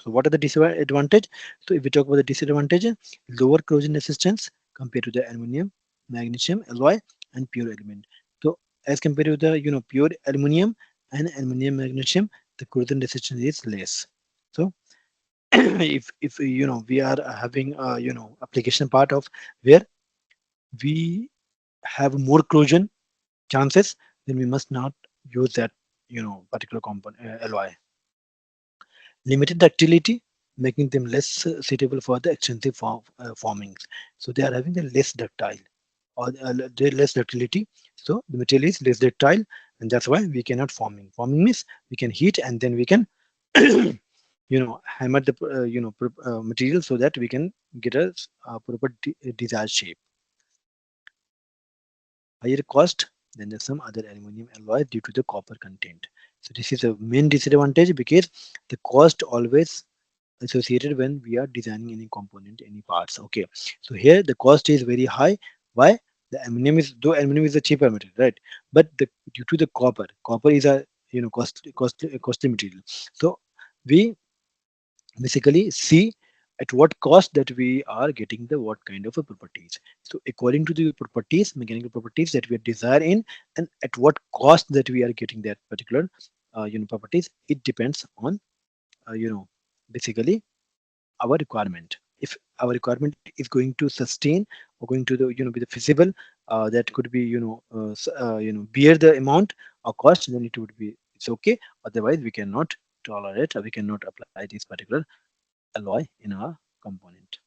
So what are the disadvantage? So if we talk about the disadvantage, lower corrosion resistance compared to the aluminum, magnesium, alloy, and pure element. So as compared to the pure aluminum and aluminum magnesium, the corrosion resistance is less. So if we are having application part of where we have more corrosion chances, then we must not use that particular component alloy. Limited ductility, making them less suitable for the extensive formings. So they are having the less ductile or they less ductility. So the material is less ductile, and that's why we cannot forming. Forming means we can heat and then we can hammer the material so that we can get a proper desired shape. Higher cost than some other aluminum alloy due to the copper content. So this is a main disadvantage because the cost always associated when we are designing any component, any parts. Okay, so here the cost is very high. Why? The aluminum is, though aluminum is a cheaper material, right? But due to the copper is a costly material. So we basically see at what cost that we are getting the what kind of a properties. So according to the properties, mechanical properties that we are desire in, and at what cost that we are getting that particular properties, it depends on basically our requirement. If our requirement is going to sustain or going to the be the feasible, that could be bear the amount or cost, then it would be it's okay. Otherwise we cannot tolerate or we cannot apply this particular alloy in our component.